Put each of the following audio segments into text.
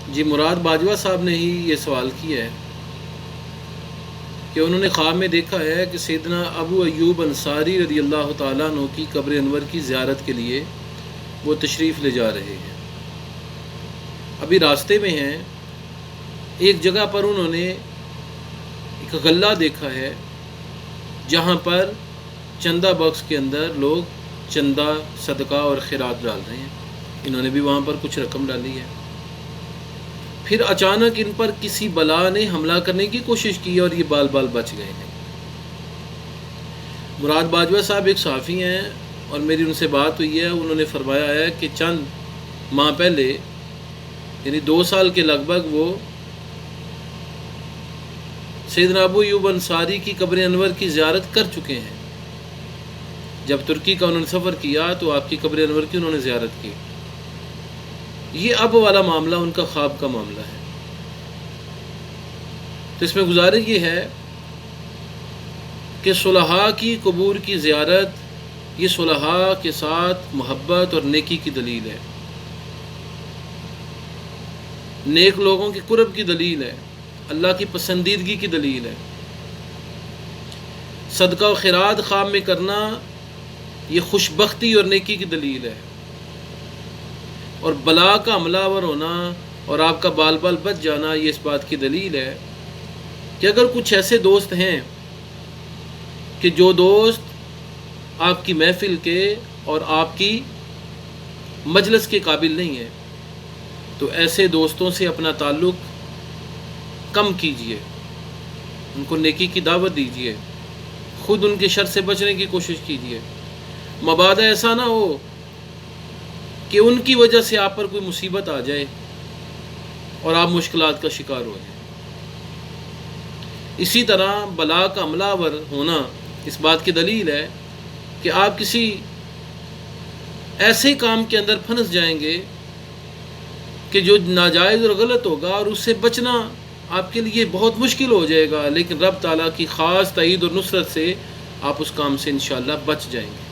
جی مراد باجوہ صاحب نے ہی یہ سوال کیا ہے کہ انہوں نے خواب میں دیکھا ہے کہ سیدنا ابو ایوب انصاری رضی اللہ تعالیٰ عنہ کی قبر انور کی زیارت کے لیے وہ تشریف لے جا رہے ہیں. ابھی راستے میں ہیں، ایک جگہ پر انہوں نے ایک غلہ دیکھا ہے جہاں پر چندہ باکس کے اندر لوگ چندہ صدقہ اور خیرات ڈال رہے ہیں. انہوں نے بھی وہاں پر کچھ رقم ڈالی ہے. پھر اچانک ان پر کسی بلا نے حملہ کرنے کی کوشش کی اور یہ بال بال بچ گئے ہیں. مراد باجوہ صاحب ایک صحافی ہیں اور میری ان سے بات ہوئی ہے. انہوں نے فرمایا ہے کہ چند ماہ پہلے یعنی 2 سال کے لگ بھگ وہ سیدنا ابو ایوب انصاری کی قبر انور کی زیارت کر چکے ہیں. جب ترکی کا انہوں نے سفر کیا تو آپ کی قبر انور کی انہوں نے زیارت کی. یہ اب والا معاملہ ان کا خواب کا معاملہ ہے. تو اس میں گزارش یہ ہے کہ صلحاء کی قبور کی زیارت یہ صلحاء کے ساتھ محبت اور نیکی کی دلیل ہے، نیک لوگوں کے قرب کی دلیل ہے، اللہ کی پسندیدگی کی دلیل ہے. صدقہ و خیرات خواب میں کرنا یہ خوش بختی اور نیکی کی دلیل ہے. اور بلا کا حملہ آور ہونا اور آپ کا بال بال بچ جانا یہ اس بات کی دلیل ہے کہ اگر کچھ ایسے دوست ہیں کہ جو دوست آپ کی محفل کے اور آپ کی مجلس کے قابل نہیں ہے تو ایسے دوستوں سے اپنا تعلق کم کیجیے، ان کو نیکی کی دعوت دیجیے، خود ان کے شر سے بچنے کی کوشش کیجیے. مبادا ایسا نہ ہو کہ ان کی وجہ سے آپ پر کوئی مصیبت آ جائے اور آپ مشکلات کا شکار ہو جائیں. اسی طرح بلا کا حملہ آور ہونا اس بات کی دلیل ہے کہ آپ کسی ایسے کام کے اندر پھنس جائیں گے کہ جو ناجائز اور غلط ہوگا اور اس سے بچنا آپ کے لیے بہت مشکل ہو جائے گا، لیکن رب تعالیٰ کی خاص تائید اور نصرت سے آپ اس کام سے انشاءاللہ بچ جائیں گے.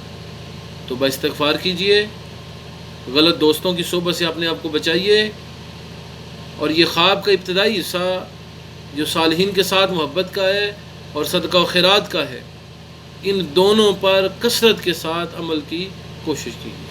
تو باستغفار کیجئے، غلط دوستوں کی صحبت سے اپنے آپ کو بچائیے، اور یہ خواب کا ابتدائی حصہ جو صالحین کے ساتھ محبت کا ہے اور صدقہ و خیرات کا ہے، ان دونوں پر کثرت کے ساتھ عمل کی کوشش کیجیے.